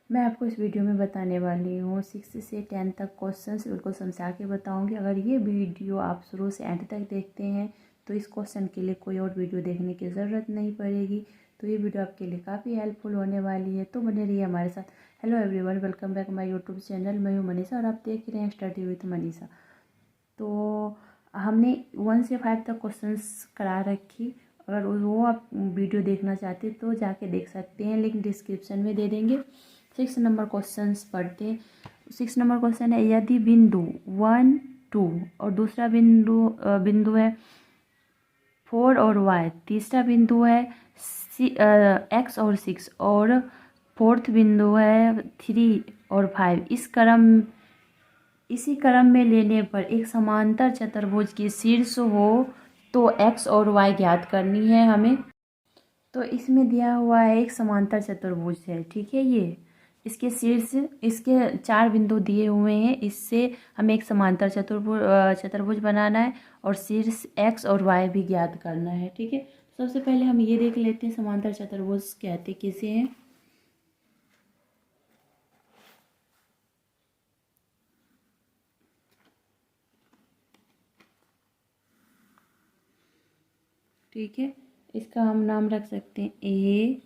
मैं आपको इस वीडियो में बताने वाली हूँ 6 से 10 तक क्वेश्चंस बिल्कुल समझा के बताऊँगी। अगर ये वीडियो आप शुरू से एंड तक देखते हैं तो इस क्वेश्चन के लिए कोई और वीडियो देखने की ज़रूरत नहीं पड़ेगी। तो ये वीडियो आपके लिए काफ़ी हेल्पफुल होने वाली है, तो बने रहिए हमारे साथ। Hello everyone, welcome back my YouTube channel. मैं हूँ मनीषा और आप देख रहे हैं स्टडी विथ मनीषा। तो हमने 1 से 5 तक क्वेश्चंस करा रखी। अगर वो आप वीडियो देखना चाहते तो जाके देख सकते हैं, लिंक डिस्क्रिप्शन में दे देंगे। 6 नंबर क्वेश्चंस पढ़ते हैं। 6 नंबर क्वेश्चन है, यदि बिंदु 1 2 और दूसरा बिंदु है 4 और y, तीसरा बिंदु है x और 6 और फोर्थ बिंदु है 3 और 5, इसी क्रम में लेने पर एक समांतर चतुर्भुज की शीर्ष हो तो x और y ज्ञात करनी है हमें। तो इसमें दिया हुआ है एक समांतर चतुर्भुज है, ठीक है। ये इसके शीर्ष, इसके 4 बिंदु दिए हुए हैं। इससे हमें एक समांतर चतुर्भुज बनाना है और शीर्ष x और y भी ज्ञात करना है, ठीक है। सबसे पहले हम ये देख लेते हैं समांतर चतुर्भुज कहते किसे हैं। ठीक है, इसका हम नाम रख सकते हैं ए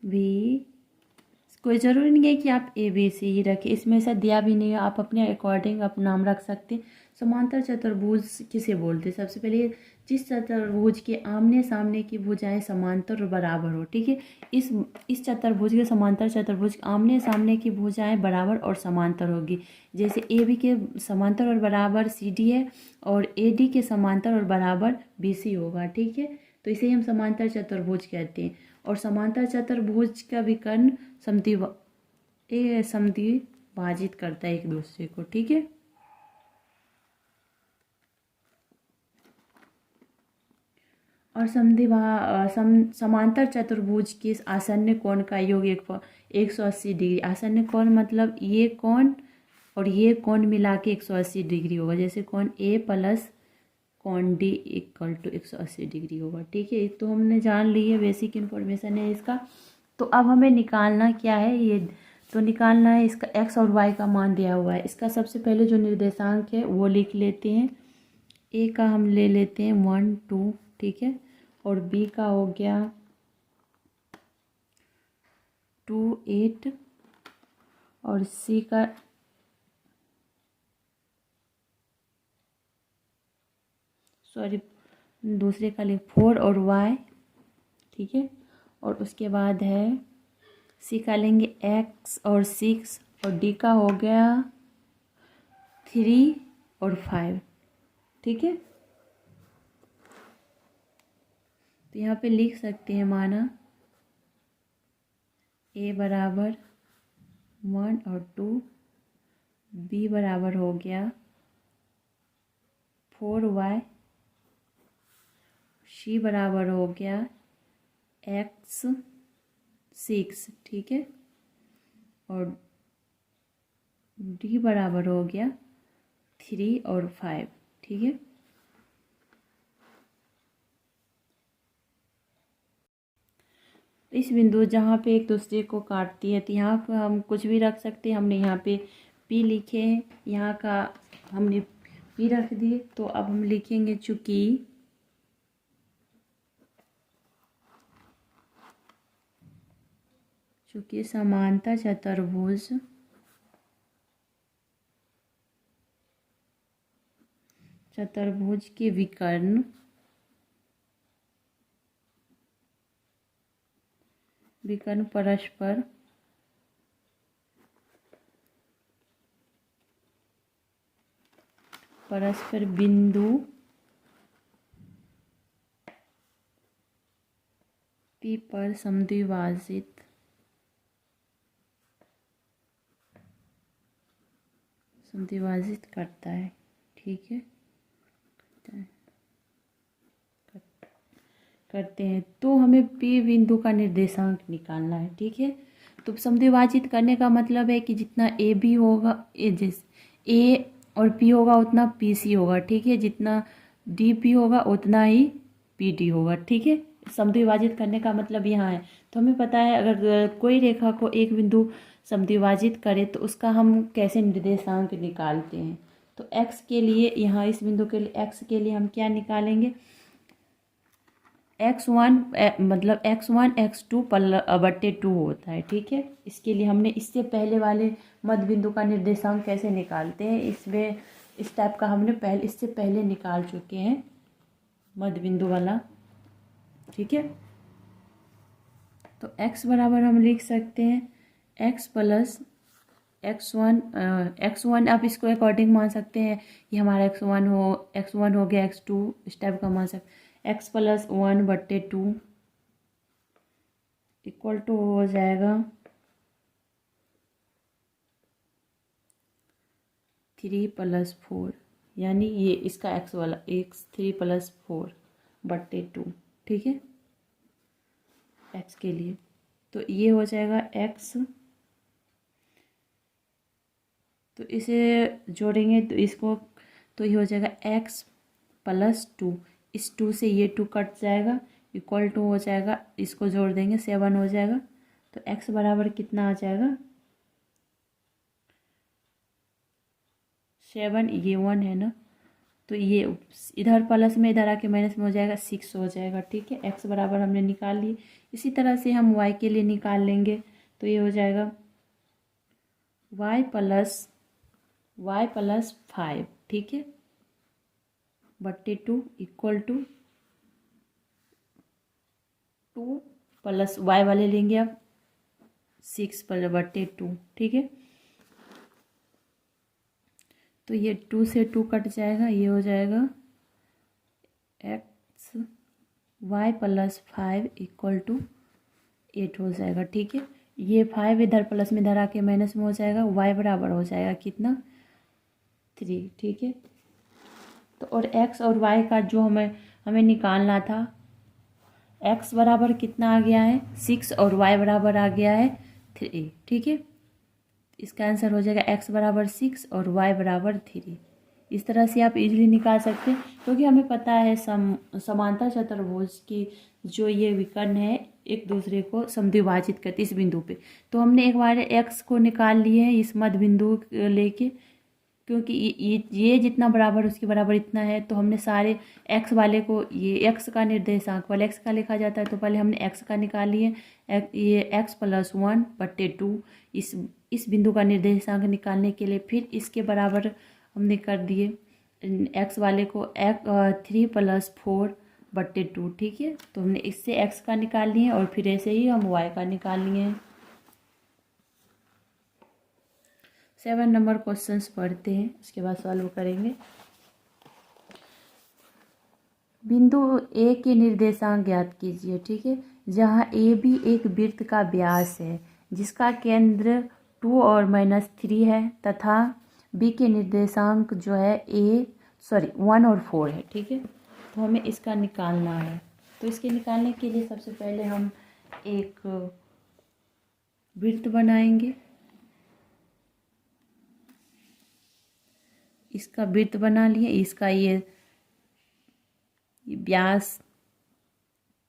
बी। कोई ज़रूरी नहीं है कि आप ए बी सी ही रखें, इसमें ऐसा दिया भी नहीं है, आप अपने अकॉर्डिंग अपना नाम रख सकते हैं। समांतर चतुर्भुज किसे बोलते हैं? सबसे पहले जिस चतुर्भुज के आमने सामने की भुजाएं समांतर और बराबर हो, ठीक है। इस चतुर्भुज के समांतर चतुर्भुज आमने सामने की भुजाएं बराबर और समांतर होगी। जैसे ए बी के समांतर और बराबर सी डी है और ए डी के समांतर और बराबर बी सी होगा, ठीक है। तो इसे हम समांतर चतुर्भुज कहते हैं। और समांतर चतुर्भुज का विकर्ण समद्विभाजित करता है एक दूसरे को, ठीक है। और समांतर चतुर्भुज के आसन्न कोण का योग 180 डिग्री। आसन्न कोण मतलब ये कोण और ये कोण मिला के 180 डिग्री होगा। जैसे कोण ए प्लस कोण डी इक्वल टू 180 डिग्री होगा, ठीक है। तो हमने जान ली है, बेसिक इन्फॉर्मेशन है इसका। तो अब हमें निकालना क्या है, ये तो निकालना है इसका x और y का मान दिया हुआ है। इसका सबसे पहले जो निर्देशांक है वो लिख लेते हैं। a का हम ले लेते हैं 1 2, ठीक है। और b का हो गया 2 8 और c का दूसरे का लिख 4 और y, ठीक है। और उसके बाद है सी का लेंगे x और 6 और डी का हो गया 3 और 5, ठीक है। तो यहाँ पे लिख सकते हैं माना a बराबर 1 और 2, b बराबर हो गया 4y, c बराबर हो गया x 6, ठीक है। और d बराबर हो गया 3 और 5, ठीक है। इस बिंदु जहाँ पे एक दूसरे को काटती है तो यहाँ पर हम कुछ भी रख सकते हैं। हमने यहाँ पे P लिखे हैं, यहाँ का हमने P रख दिए। तो अब हम लिखेंगे चूँकि समांतर चतुर्भुज के विकर्ण परस्पर बिंदु P पर समद्विभाजित करता है, ठीक है। करते हैं तो हमें P बिंदु का निर्देशांक निकालना है, ठीक है। तो समद्विभाजित करने का मतलब है कि जितना ए बी होगा, ए और P होगा उतना पी सी होगा, ठीक है। जितना डी पी होगा उतना ही पी डी होगा, ठीक है। समद्विभाजित करने का मतलब यहाँ है। तो हमें पता है अगर कोई रेखा को एक बिंदु समद्विभाजित करे तो उसका हम कैसे निर्देशांक निकालते हैं। तो x के लिए, यहाँ इस बिंदु के लिए x के लिए हम क्या निकालेंगे, x1 मतलब x1 x2 बट्टे 2 होता है। ठीक है, इसके लिए हमने इससे पहले वाले मध्य बिंदु का निर्देशांक कैसे निकालते हैं, इसमें इस टाइप का हमने इससे पहले निकाल चुके हैं मध्य बिंदु वाला। ठीक है, तो x बराबर हम लिख सकते हैं x प्लस x1 आप इसको अकॉर्डिंग मान सकते हैं, ये हमारा x1 हो गया, x2 इस टाइप का मान सकते। x प्लस 1 बट्टे 2 इक्वल टू हो जाएगा 3 प्लस 4, यानी ये इसका x वाला x 3 प्लस 4 बट्टे 2। ठीक है, x के लिए तो ये हो जाएगा x, तो इसे जोड़ेंगे तो इसको, तो ये हो जाएगा x प्लस 2, इस 2 से ये 2 कट जाएगा, इक्वल टू हो जाएगा, इसको जोड़ देंगे 7 हो जाएगा। तो x बराबर कितना आ जाएगा 7, ये 1 है ना, तो ये इधर प्लस में इधर आके माइनस में हो जाएगा 6 हो जाएगा। ठीक है, x बराबर हमने निकाल लिए। इसी तरह से हम y के लिए निकाल लेंगे, तो ये हो जाएगा y प्लस 5। ठीक है, बट्टे 2 इक्वल टू 2 प्लस y वाले लेंगे अब 6 प्लस बट्टे 2। ठीक है, तो ये 2 से 2 कट जाएगा, ये हो जाएगा x y plus 5 equal to 8 हो जाएगा। ठीक है, ये 5 इधर प्लस में इधर आके माइनस में हो जाएगा, y बराबर हो जाएगा कितना 3। ठीक है, तो और x और y का जो हमें निकालना था, x बराबर कितना आ गया है 6 और y बराबर आ गया है 3। ठीक है, इसका आंसर हो जाएगा x बराबर 6 और y बराबर 3। इस तरह से आप इजीली निकाल सकते हैं, क्योंकि हमें पता है समांतर चतुर्भुज की जो ये विकर्ण है एक दूसरे को समद्विभाजित करते इस बिंदु पे। तो हमने एक बार x को निकाल लिए हैं इस मध्य बिंदु लेके, क्योंकि ये जितना बराबर उसके बराबर इतना है, तो हमने सारे x वाले को, ये x का निर्देशांक वाले x का लिखा जाता है, तो पहले हमने x का निकाल लिए, ये x प्लस 1 बट्टे 2 इस बिंदु का निर्देशांक निकालने के लिए फिर इसके बराबर हमने कर दिए x वाले को 3 प्लस 4 बट्टे 2। ठीक है, तो हमने इससे x का निकाल लिए और फिर ऐसे ही हम y का निकाल लिए हैं। 7 नंबर क्वेश्चंस पढ़ते हैं, उसके बाद सॉल्व करेंगे। बिंदु ए के निर्देशांक ज्ञात कीजिए। ठीक है, जहाँ ए भी एक वृत्त का व्यास है जिसका केंद्र 2 और -3 है, तथा बी के निर्देशांक जो है 1 और 4 है। ठीक है, तो हमें इसका निकालना है। तो इसके निकालने के लिए सबसे पहले हम एक वृत्त बनाएंगे। इसका वृत्त बना लिए, इसका ये व्यास,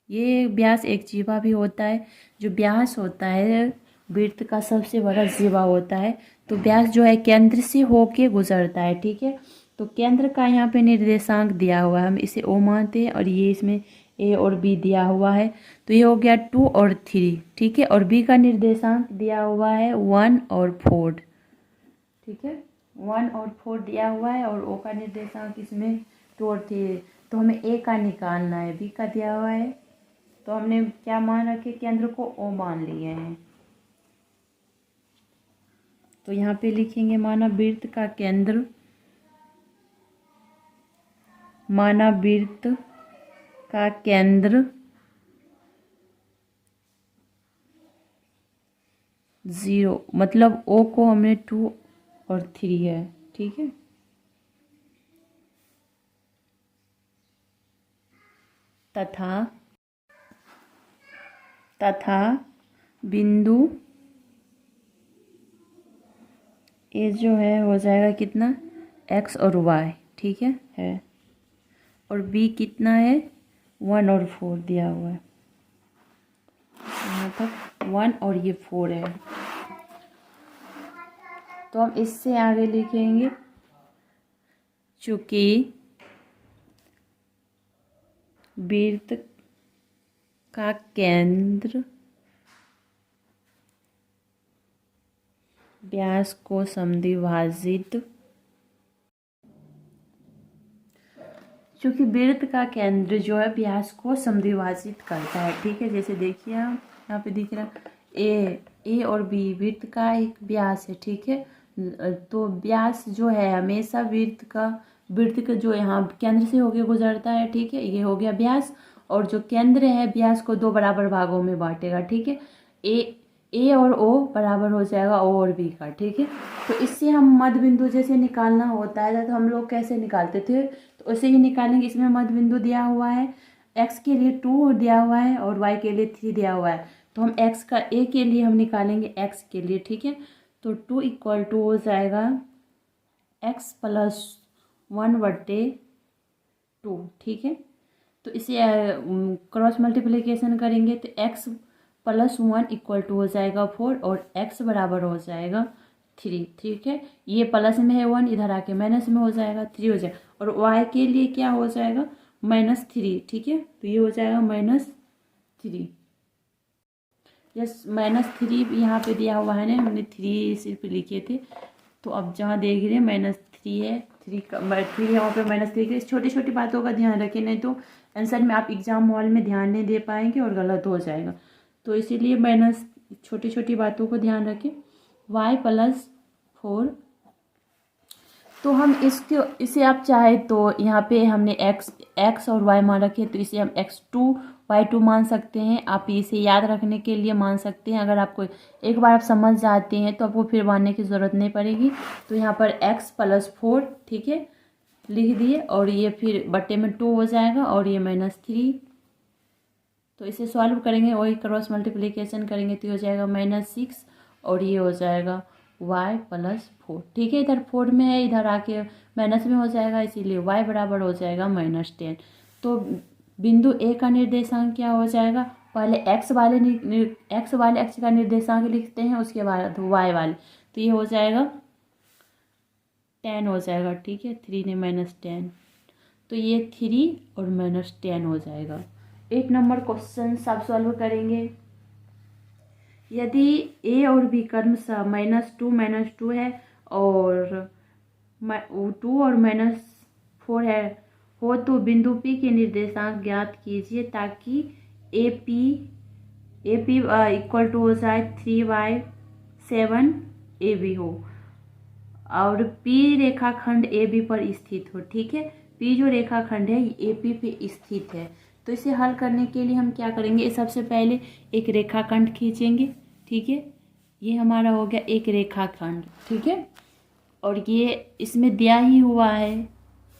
ये व्यास एक जीवा भी होता है। जो व्यास होता है वृत्त का सबसे बड़ा जीवा होता है। तो व्यास जो है केंद्र से होके गुजरता है। ठीक है, तो केंद्र का यहाँ पे निर्देशांक दिया हुआ है, हम इसे O मानते हैं, और ये इसमें A और B दिया हुआ है। तो ये हो गया 2 और 3। ठीक है, और B का निर्देशांक दिया हुआ है 1 और 4। ठीक है, 1 और 4 दिया हुआ है, और O का निर्देशांक इसमें 2 और 3। तो हमें A का निकालना है, B का दिया हुआ है, तो हमने क्या मान रखे, केंद्र को O मान लिए हैं। तो यहाँ पे लिखेंगे माना वृत्त का केंद्र, माना वृत्त का केंद्र 0, मतलब O को हमने 2 और 3 है। ठीक है, तथा बिंदु ए जो है हो जाएगा कितना x और y। ठीक है, और b कितना है 1 और 4 दिया हुआ है। यहाँ 1 और ये 4 है। तो हम इससे आगे लिखेंगे चूंकि वृत्त का केंद्र व्यास को समद्विभाजित, क्योंकि वृत्त का केंद्र जो है व्यास को समद्विभाजित करता है। ठीक है, जैसे देखिए आप यहाँ पे दिख रहा है ए और बी वृत्त का एक व्यास है। ठीक है, तो व्यास जो है हमेशा वृत्त का जो यहाँ केंद्र से होके गुजरता है। ठीक है, ये हो गया व्यास, और जो केंद्र है व्यास को 2 बराबर भागों में बांटेगा। ठीक है, ए और ओ बराबर हो जाएगा ओ और बी का। ठीक है, तो इससे हम मध्य बिंदु जैसे निकालना होता है तो हम लोग कैसे निकालते थे, तो उसे ही निकालेंगे। इसमें मध्य बिंदु दिया हुआ है, x के लिए 2 दिया हुआ है और y के लिए 3 दिया हुआ है। तो हम x का a के लिए हम निकालेंगे x के लिए। ठीक है, तो 2 इक्वल टू हो जाएगा x प्लस 1/2। ठीक है, तो इसे क्रॉस मल्टीप्लिकेशन करेंगे तो x प्लस 1 इक्वल टू हो जाएगा 4 और x बराबर हो जाएगा 3। ठीक है, ये प्लस में है 1, इधर आके माइनस में हो जाएगा 3 हो जाएगा, और y के लिए क्या हो जाएगा -3। ठीक है, तो ये हो जाएगा -3। यस, -3 यहाँ पे दिया हुआ है ना, हमने 3 सिर्फ लिखे थे। तो अब जहाँ देख रहे हैं -3 है, 3 यहाँ पे -3 के। छोटी छोटी बातों का ध्यान रखें, नहीं तो आंसर में आप एग्जाम हॉल में ध्यान नहीं दे पाएंगे और गलत हो जाएगा। तो इसीलिए छोटी छोटी बातों को ध्यान रखें। y प्लस 4, तो हम इसे आप चाहे तो यहाँ पे हमने x और y मान रखे, तो इसे हम x2 y2 मान सकते हैं। आप इसे याद रखने के लिए मान सकते हैं। अगर आपको एक बार आप समझ जाते हैं तो आपको फिर मानने की ज़रूरत नहीं पड़ेगी। तो यहाँ पर x प्लस 4, ठीक है, लिख दिए, और ये फिर बट्टे में 2 हो जाएगा और ये -3। तो इसे सॉल्व करेंगे, वही क्रॉस मल्टीप्लिकेशन करेंगे तो हो जाएगा -6 और ये हो जाएगा y प्लस 4। ठीक है, इधर 4 में है, इधर आके माइनस में हो जाएगा, इसीलिए y बराबर हो जाएगा -10। तो बिंदु ए का निर्देशांक क्या हो जाएगा, पहले x वाले अक्ष का निर्देशांक लिखते हैं, उसके बाद y वाले, तो ये हो जाएगा 10 हो जाएगा। ठीक है, 3 ने -10, तो ये 3 और -10 हो जाएगा। 8 नंबर क्वेश्चन सब सॉल्व करेंगे। यदि a और b क्रमशः -2 है और 2 और -4 है हो, तो बिंदु P के निर्देशांक ज्ञात कीजिए ताकि AP इक्वल टू हो जाए 3/7 AB हो और P रेखाखंड AB पर स्थित हो। ठीक है, P जो रेखाखंड है AP पे स्थित है। तो इसे हल करने के लिए हम क्या करेंगे, सबसे पहले एक रेखाखंड खींचेंगे। ठीक है, ये हमारा हो गया एक रेखाखंड। ठीक है, और ये इसमें दिया ही हुआ है,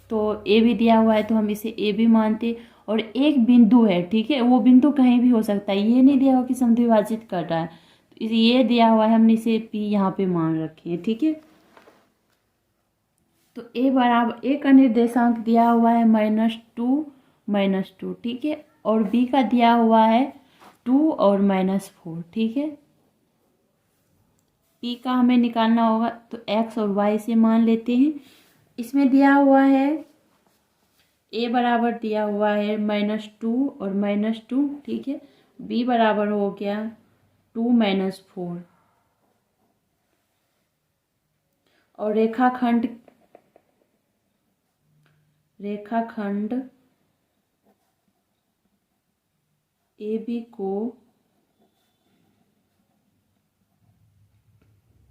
तो ए भी दिया हुआ है, तो हम इसे ए भी मानते। और एक बिंदु है, ठीक है, वो बिंदु कहीं भी हो सकता है, ये नहीं दिया हुआ कि समद्विभाजित कर रहा है, तो ये दिया हुआ है, हमने इसे पी यहाँ पे मान रखे हैं। ठीक है, तो ए बराबर ए का निर्देशांक दिया हुआ है -2। ठीक है, और बी का दिया हुआ है 2 और -4। ठीक है, पी का हमें निकालना होगा, तो x और y से मान लेते हैं। इसमें दिया हुआ है a बराबर दिया हुआ है -2 और -2। ठीक है, b बराबर हो गया 2 -4, और रेखाखंड AB को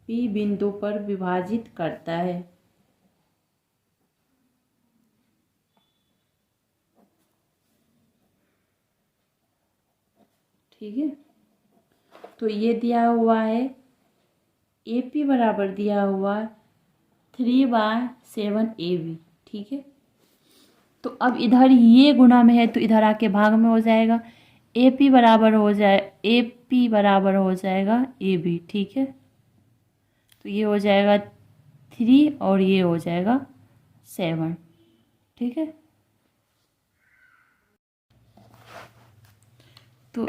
P बिंदु पर विभाजित करता है। ठीक है, तो ये दिया हुआ है AP बराबर दिया हुआ 3/7 AB। ठीक है, तो अब इधर ये गुणा में है तो इधर आके भाग में हो जाएगा, AP बराबर हो जाएगा AB। ठीक है, तो ये हो जाएगा 3 और ये हो जाएगा 7। ठीक है, तो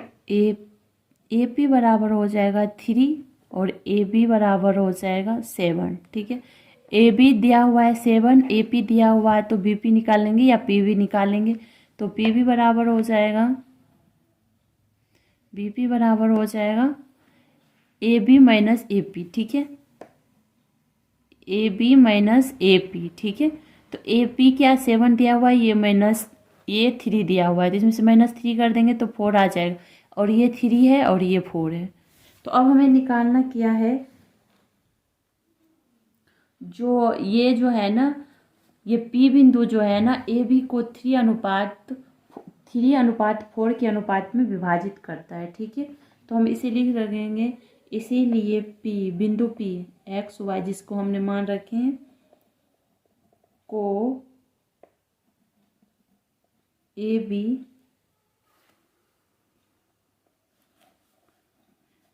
ए पी बराबर हो जाएगा 3 और ए बी बराबर हो जाएगा 7। ठीक है, ए बी दिया हुआ है 7, ए पी दिया हुआ है तो बी पी निकालेंगे या पी वी निकालेंगे। तो पी वी बराबर हो जाएगा, बी पी बराबर हो जाएगा A B minus A P. ठीक है, A B minus A P. ठीक है, तो ए पी क्या 7 दिया हुआ है, ये माइनस ये 3 दिया हुआ है, तो इसमें से -3 कर देंगे तो 4 आ जाएगा, और ये 3 है और ये 4 है। तो अब हमें निकालना क्या है, जो है ना, ये पी बिंदु जो है ना, ए बी को 3:4 के अनुपात में विभाजित करता है। ठीक है, तो हम इसे लिख रखेंगे, इसीलिए पी बिंदु पी एक्स वाई जिसको हमने मान रखे हैं को ए बी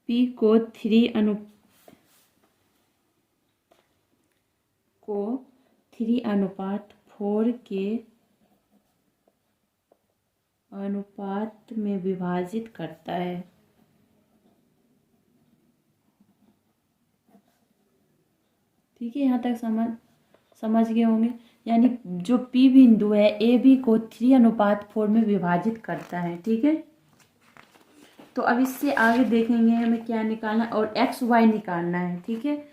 पी को 3:4 के अनुपात में विभाजित करता है। ठीक है, यहाँ तक समझ गए होंगे। यानी जो पी बिंदु है ए बी को 3:4 में विभाजित करता है। ठीक है, तो अब इससे आगे देखेंगे हमें क्या निकालना और एक्स वाई निकालना है। ठीक है,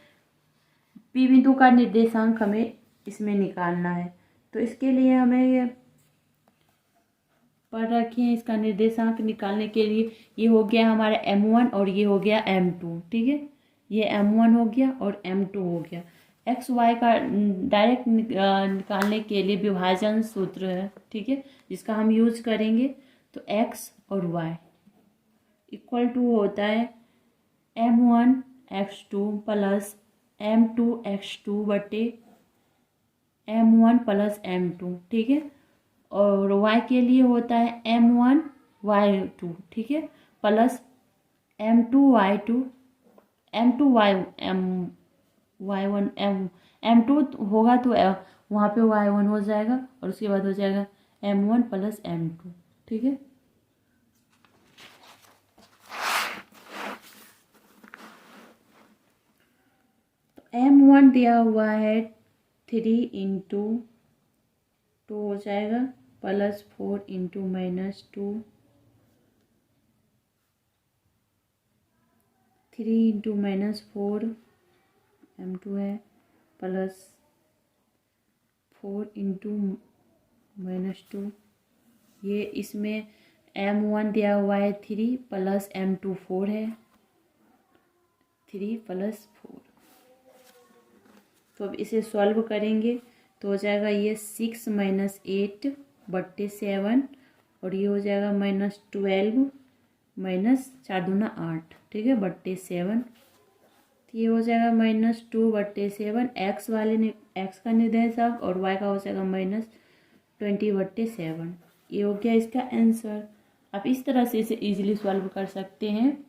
पी बिंदु का निर्देशांक हमें इसमें निकालना है, तो इसके लिए हमें ये पढ़ रखे हैं। इसका निर्देशांक निकालने के लिए ये हो गया हमारा m1 और ये हो गया m2। ठीक है, ये m1 हो गया और m2 हो गया। एक्स वाई का डायरेक्ट निकालने के लिए विभाजन सूत्र है। ठीक है, जिसका हम यूज करेंगे। तो x और y इक्वल टू होता है m1x2 प्लस m2x2 बटे m1 प्लस m2। ठीक है, और y के लिए होता है m1 y2। ठीक है, plus m2 y2 m2 y1 m2 होगा तो वहाँ पे y1 हो जाएगा और उसके बाद हो जाएगा m1 प्लस m2। ठीक है, तो m1 दिया हुआ है 3 × 2 हो जाएगा प्लस 4 × -2 3 × -4 m2 है प्लस 4 × -2। ये इसमें m1 दिया हुआ है 3 प्लस m2 4 है, 3 + 4। तो अब इसे सॉल्व करेंगे तो हो जाएगा ये 6 - 8 बट्टे 7 और ये हो जाएगा -12 -4 दूना 8। ठीक है, बट्टे 7। तो ये हो जाएगा -2 बट्टे 7 एक्स वाले ने एक्स का निर्देशांक और वाई का हो जाएगा -20 बट्टे 7। ये हो गया इसका आंसर। आप इस तरह से इसे इजीली सॉल्व कर सकते हैं।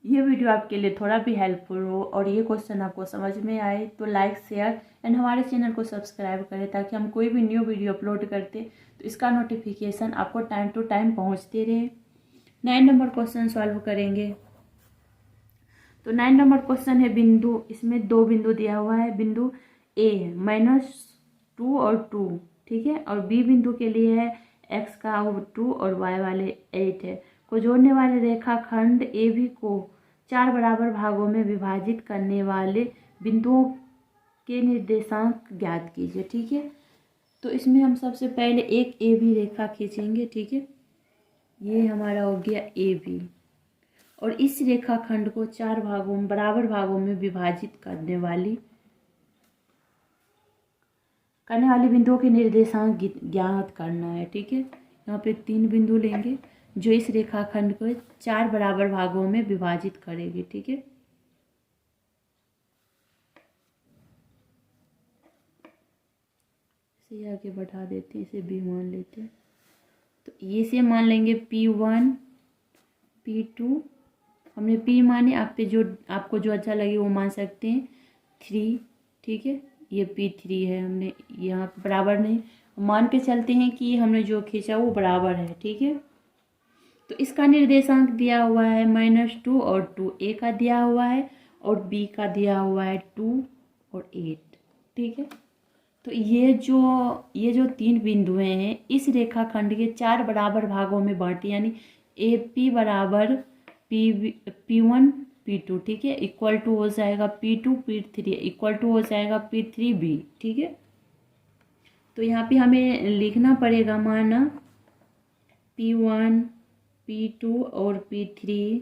ये वीडियो आपके लिए थोड़ा भी हेल्पफुल हो और ये क्वेश्चन आपको समझ में आए तो लाइक शेयर एंड हमारे चैनल को सब्सक्राइब करें, ताकि हम कोई भी न्यू वीडियो अपलोड करते तो इसका नोटिफिकेशन आपको टाइम टू टाइम पहुंचते रहे। 9 नंबर क्वेश्चन सॉल्व करेंगे। तो 9 नंबर क्वेश्चन है बिंदु, इसमें 2 बिंदु दिया हुआ है। बिंदु ए है -2 और 2। ठीक है, और बी बिंदु के लिए है x का 2 और y वाले 8 है। को जोड़ने वाले रेखाखंड ए बी को 4 बराबर भागों में विभाजित करने वाले बिंदुओं के निर्देशांक ज्ञात कीजिए। ठीक है, तो इसमें हम सबसे पहले एक ए बी रेखा खींचेंगे। ठीक है, ये हमारा हो गया ए बी और इस रेखाखंड को 4 बराबर भागों में विभाजित करने वाली बिंदुओं के निर्देशांक ज्ञात करना है। ठीक है, यहाँ पे 3 बिंदु लेंगे जो इस रेखाखंड को 4 बराबर भागों में विभाजित करेगी। ठीक है, इसे आगे बढ़ा देते हैं, इसे भी मान लेते हैं। तो ये से मान लेंगे P1 P2। हमने P माने, आपको जो अच्छा लगे वो मान सकते हैं। 3। ठीक है, ये P3 है। हमने यहाँ बराबर नहीं मान के चलते हैं कि हमने जो खींचा वो बराबर है। ठीक है, तो तो इसका निर्देशांक दिया हुआ है -2 और 2, ए का दिया हुआ है और बी का दिया हुआ है 2 और 8। ठीक है, तो ये जो 3 बिंदुएं हैं इस रेखाखंड के 4 बराबर भागों में बांटी, यानी ए पी बराबर P1 P2। ठीक है, इक्वल टू हो जाएगा P2 P3, इक्वल टू हो जाएगा P3B। ठीक है, तो यहाँ पे हमें लिखना पड़ेगा माना P1 P2 और P3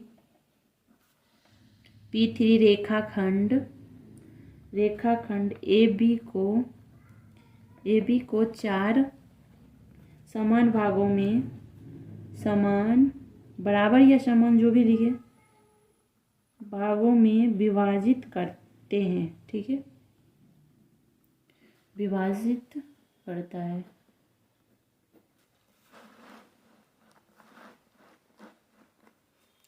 रेखाखंड ए बी को 4 समान भागों में, समान बराबर या समान जो भी लिखे, भागों में विभाजित करते हैं। ठीक है, विभाजित करता है।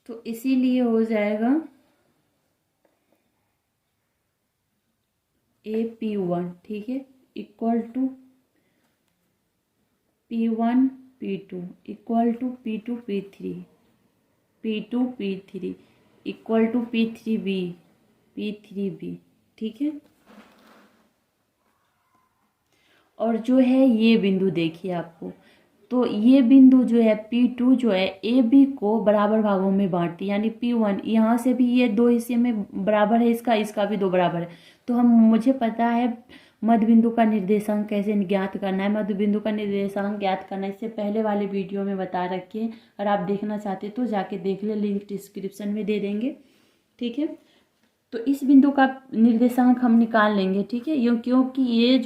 तो इसीलिए हो जाएगा AP1। ठीक है, equal to P1 P2 equal to P2 P3 equal to P3B। ठीक है, और जो है ये बिंदु देखिए आपको, तो ये बिंदु जो है P2 जो है ए बी को बराबर भागों में बांटती, यानी P1 यहाँ से भी ये 2 हिस्से में बराबर है, इसका भी 2 बराबर है। तो मुझे पता है मध्य बिंदु का निर्देशांक कैसे ज्ञात करना है। मध्य बिंदु का निर्देशांक ज्ञात करना इससे पहले वाले वीडियो में बता रखे हैं, अगर आप देखना चाहते तो जाके देख ले, लिंक डिस्क्रिप्शन में दे देंगे। ठीक है, तो इस बिंदु का निर्देशांक हम निकाल लेंगे। ठीक है, क्योंकि ये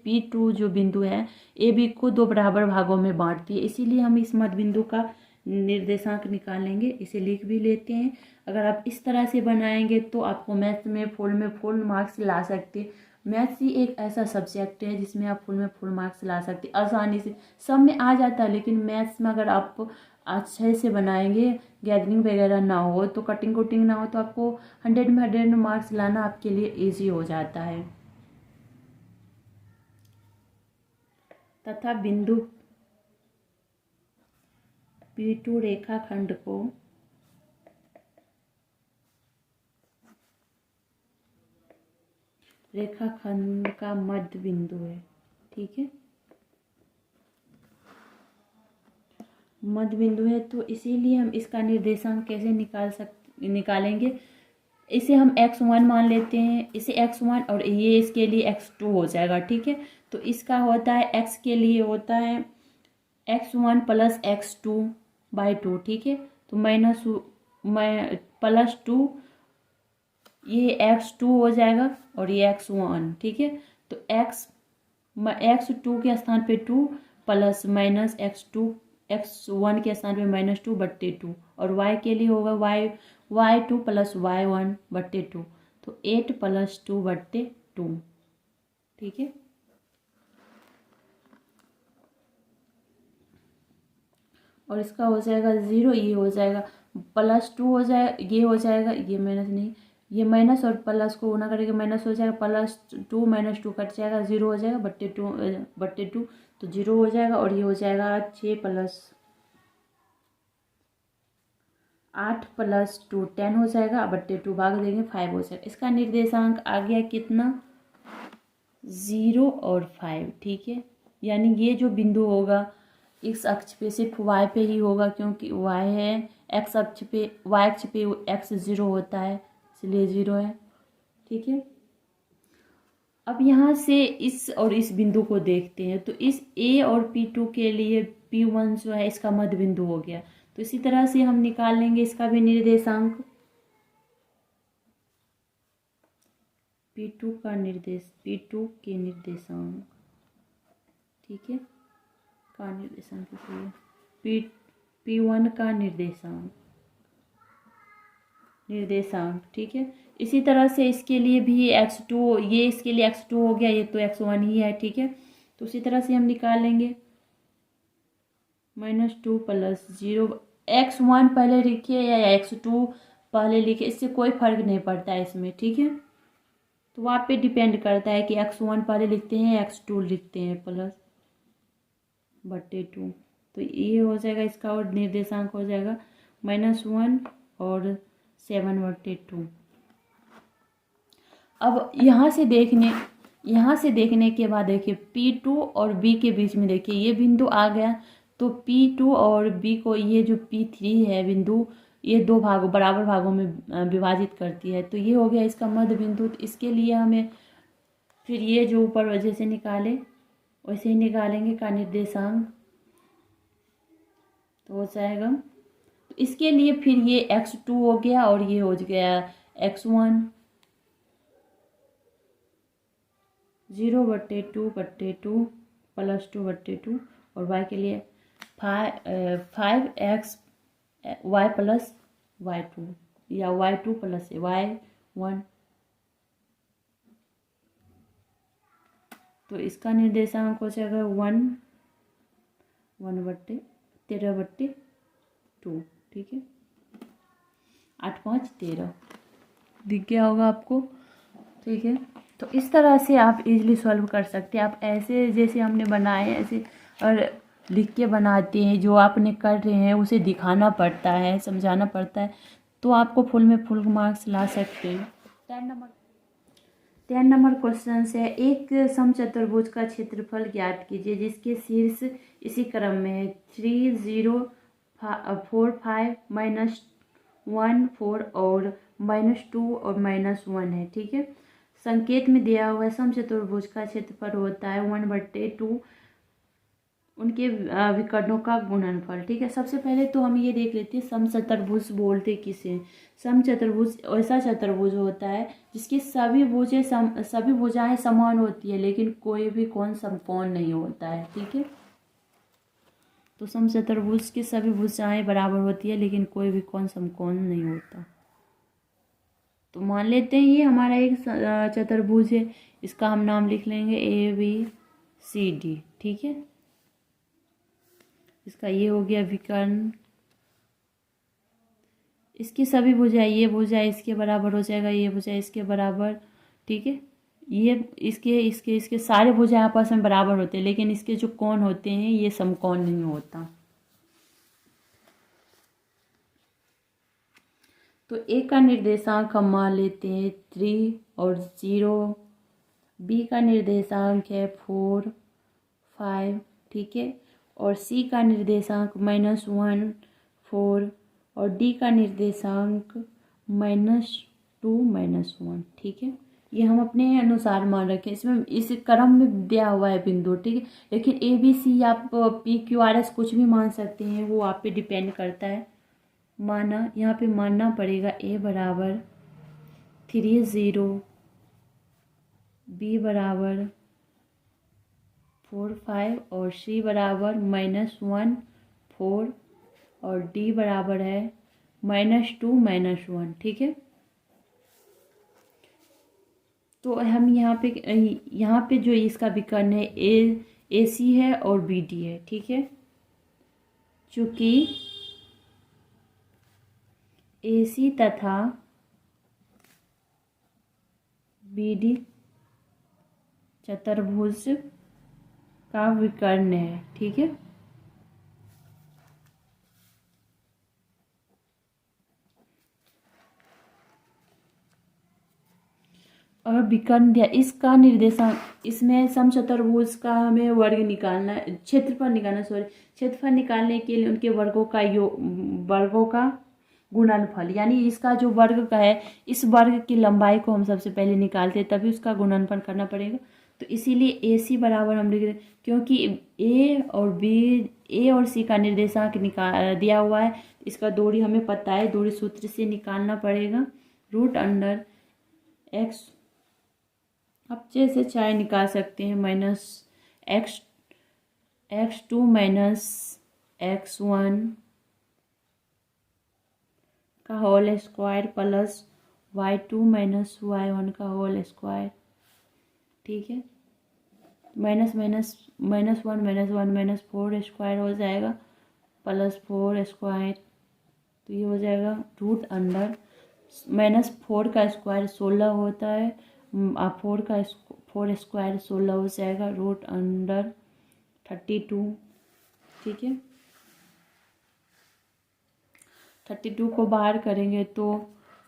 P2 जो बिंदु है ए बी को 2 बराबर भागों में बांटती है, इसीलिए हम इस मध्य बिंदु का निर्देशांक निकाल लेंगे। इसे लिख भी लेते हैं। अगर आप इस तरह से बनाएंगे तो आपको मैथ्स में फुल मार्क्स ला सकते। मैथ्स ही एक ऐसा सब्जेक्ट है जिसमें आप फुल मार्क्स ला सकते आसानी से। सब में आ जाता है, लेकिन मैथ्स में अगर आप अच्छे से बनाएंगे, गैदरिंग वगैरह ना हो, तो कटिंग कुटिंग ना हो, तो आपको 100 में 100 मार्क्स लाना आपके लिए इजी हो जाता है। तथा बिंदु P2 रेखाखंड का मध्य बिंदु है। ठीक है, मध्य बिंदु है, तो इसीलिए हम इसका निर्देशांक कैसे निकालेंगे। इसे हम x1 मान लेते हैं, इसे x1 और ये इसके लिए x2 हो जाएगा। ठीक है, तो इसका होता है x के लिए होता है x1 प्लस x2/2। ठीक है, तो +2 ये x2 हो जाएगा और ये x1। ठीक है, तो x2 के स्थान पे 2 प्लस माइनस x1 के स्थान पे -2/2, और y के लिए होगा y2 प्लस y1/2, तो 8 + 2/2। ठीक है, और इसका हो जाएगा 0, ये हो जाएगा +2 हो जाएगा, ये हो जाएगा, ये माइनस नहीं, ये माइनस और प्लस को गुना करेंगे, माइनस हो जाएगा, +2 -2 कट जाएगा, 0 हो जाएगा, /2, तो 0 हो जाएगा। और ये हो जाएगा 6 + 8 + 2 10 हो जाएगा, /2 भाग देंगे 5 हो जाएगा। इसका निर्देशांक आ गया कितना, 0 और 5। ठीक है, यानी ये जो बिंदु होगा इस अक्ष पे सिर्फ y पे ही होगा, क्योंकि y है, x अक्ष पे x 0 होता है, इसलिए 0 है। ठीक है, अब यहाँ से इस और इस बिंदु को देखते हैं, तो इस A और P2 के लिए P1 जो है इसका मध्य बिंदु हो गया, तो इसी तरह से हम निकाल लेंगे इसका भी निर्देशांक। P2 के निर्देशांक। ठीक है, का निर्देशांक P1 का निर्देशांक। ठीक है, इसी तरह से इसके लिए भी x2, ये इसके लिए x2 हो गया, ये तो x1 ही है। ठीक है, तो उसी तरह से हम निकाल लेंगे -2 + 0, x1 पहले लिखिए या x2 पहले लिखिए, इससे कोई फर्क नहीं पड़ता है इसमें। ठीक है, तो वहाँ पे डिपेंड करता है कि x1 पहले लिखते हैं या x2 लिखते हैं, +/2। तो ये हो जाएगा इसका, और निर्देशांक हो जाएगा -1 और 7/2। अब यहाँ से देखने के बाद देखिए P2 और B के बीच में देखिए ये बिंदु आ गया, तो P2 और B को ये जो P3 है बिंदु, ये दो भागों बराबर भागों में विभाजित करती है, तो ये हो गया इसका मध्य बिंदु। तो इसके लिए हमें फिर ये जो ऊपर जैसे निकाले वैसे ही निकालेंगे का निर्देशांक, तो हो जाएगा। तो इसके लिए फिर ये x2 हो गया और ये हो गया x1, 0/2/2 + 2/2, और y के लिए 5x y + y2 या y2 + y1। तो इसका निर्देशांक हो जाएगा 1/13/2, ठीक है। 8, 5, 13 दिख गया होगा आपको, ठीक है। तो इस तरह से आप इजीली सॉल्व कर सकते हैं। आप ऐसे जैसे हमने बनाए ऐसे और लिख के बनाते हैं, जो आपने कर रहे हैं उसे दिखाना पड़ता है, समझाना पड़ता है, तो आपको फुल में फुल मार्क्स ला सकते हैं। 10 नंबर क्वेश्चन है, एक समचतुर्भुज का क्षेत्रफल ज्ञात कीजिए जिसके शीर्ष इसी क्रम में है 3, 0, 4, 5, -1, 4 और -2 और -1 है, ठीक है। संकेत में दिया हुआ है समचतुर्भुज का क्षेत्रफल होता है 1/2 उनके विकर्णों का गुणनफल, ठीक है। सबसे पहले तो हम ये देख लेते हैं समचतुर्भुज बोलते किसे। समचतुर्भुज ऐसा चतुर्भुज होता है जिसकी सभी भुजाएं समान होती है लेकिन कोई भी कोण समकोण नहीं होता है, ठीक है। तो समचतुर्भुज की सभी भुजाएं बराबर होती है लेकिन कोई भी कोण समकोण नहीं होता। तो मान लेते हैं ये हमारा एक चतुर्भुज है, इसका हम नाम लिख लेंगे ABCD, ठीक है। इसका ये हो गया विकर्ण, इसकी सभी भुजाएं, ये भुजा इसके बराबर हो जाएगा, ये भुजा इसके बराबर, ठीक है। ये इसके सारे भुजाएं आपस में बराबर होते हैं लेकिन इसके जो कोण होते हैं ये समकोण नहीं होता। तो ए का निर्देशांक हम मान लेते हैं 3 और 0, बी का निर्देशांक है 4, 5, ठीक है, और सी का निर्देशांक -1, 4 और डी का निर्देशांक -2, -1, ठीक है। ये हम अपने अनुसार मान रखें, इसमें इस क्रम में दिया हुआ है बिंदु, ठीक है। लेकिन ABC आप PQRS कुछ भी मान सकते हैं, वो आप पे डिपेंड करता है। माना यहाँ पे मानना पड़ेगा A बराबर 3, 0, B बराबर 4, 5 और C बराबर -1, 4 और D बराबर है -2, -1, ठीक है। तो हम यहाँ पे जो इसका विकर्ण है AC है और BD है, ठीक है। चूंकि AC तथा BD चतुर्भुज का विकर्ण है, ठीक है। और विकर्ण दिया, इसका निर्देशांक, इसमें समचतुर्भुज का हमें वर्ग निकालना, क्षेत्रफल निकालना, क्षेत्रफल निकालने के लिए उनके वर्गों का गुणनफल, यानी इसका जो वर्ग का है इस वर्ग की लंबाई को हम सबसे पहले निकालते हैं, तभी उसका गुणनफल करना पड़ेगा। तो इसीलिए AC बराबर हम लिख रहे हैं, क्योंकि A और C का निर्देशांक दिया हुआ है, इसका दूरी हमें पता है, दूरी सूत्र से निकालना पड़ेगा। √x आप जैसे चाहे निकाल सकते हैं, -x2 - x1 का whole square plus y2 - y1 का होल स्क्वायर, ठीक है। -1 -4 स्क्वायर हो जाएगा प्लस 4 स्क्वायर, तो ये हो जाएगा -4 का स्क्वायर 16 होता है, 4 स्क्वायर 16 हो जाएगा √32, ठीक है। 32 को बाहर करेंगे तो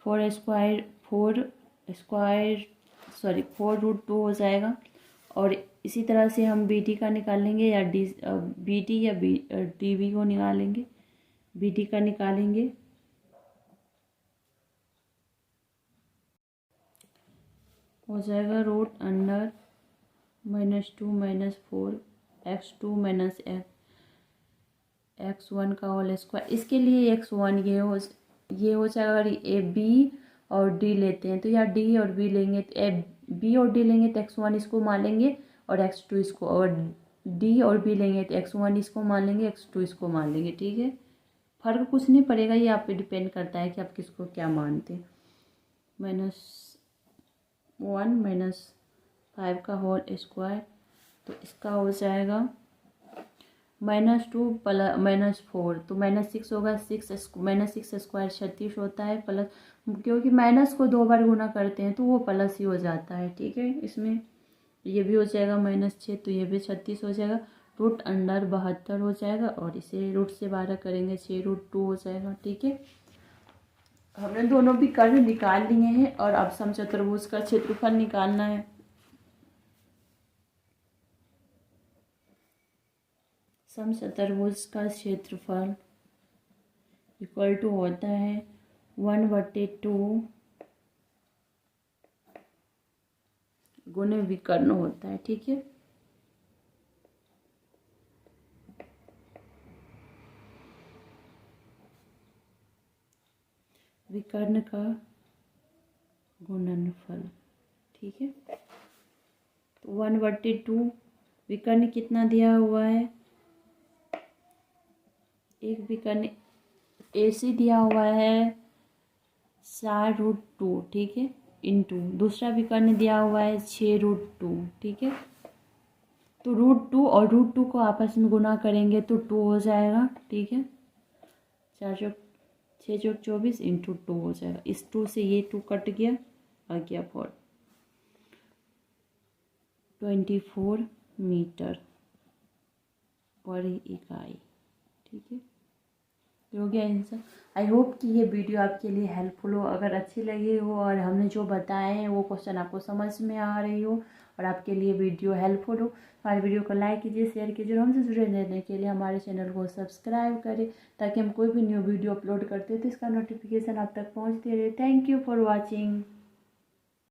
4√2 हो जाएगा। और इसी तरह से हम बी डी का निकालेंगे या बी डी या डी बी को निकालेंगे। बी डी का निकालेंगे हो जाएगा √(-2 - 4x2 - x1 का होल स्क्वायर। इसके लिए x1 ये हो जाएगा। अगर ए बी और डी लेते हैं तो या डी और बी लेंगे तो बी और डी लेंगे तो x1 इसको मान लेंगे और x2 इसको, और डी और बी लेंगे तो x1 इसको मान लेंगे, x2 इसको मान लेंगे। ठीक है, फर्क कुछ नहीं पड़ेगा, ये आप पे डिपेंड करता है कि आप किसको क्या मानते हैं। -1 - 5 का होल स्क्वायर, तो इसका हो जाएगा -2 + -4 तो -6 होगा। 6 स्क्वायर 36 होता है, प्लस क्योंकि माइनस को 2 बार गुना करते हैं तो वो प्लस ही हो जाता है। ठीक है, इसमें ये भी हो जाएगा -6 तो ये भी 36 हो जाएगा। √72 हो जाएगा और इसे रूट से 12 करेंगे 6√2 हो जाएगा। ठीक है, हमने दोनों भी कर्व निकाल लिए हैं और अब समचतुर्भुज का क्षेत्रफल निकालना है। समचतुर्भुज का क्षेत्रफल इक्वल टू होता है 1/2 गुणे विकर्ण होता है। ठीक है, विकर्ण का गुणनफल। ठीक है, तो 1/2 विकर्ण कितना दिया हुआ है, एक विकर्ण AC दिया हुआ है 4√2। ठीक है, इंटू दूसरा विकर्ण दिया हुआ है 6√2। ठीक है, तो √2 और √2 को आपस में गुना करेंगे तो 2 हो जाएगा। ठीक है, 6 × 24 × 2 हो जाएगा। इस 2 से ये 2 कट गया, आ गया 24 मीटर पर इकाई। ठीक है, हो गया आंसर। आई होप कि ये वीडियो आपके लिए हेल्पफुल हो। अगर अच्छी लगी हो और हमने जो बताए हैं वो क्वेश्चन आपको समझ में आ रही हो और आपके लिए वीडियो हेल्पफुल हो, हमारे वीडियो को लाइक कीजिए, शेयर कीजिए और हमसे जुड़े रहने के लिए हमारे चैनल को सब्सक्राइब करें ताकि हम कोई भी न्यू वीडियो अपलोड करते हैं तो इसका नोटिफिकेशन आप तक पहुँचते रहे। Thank you for watching.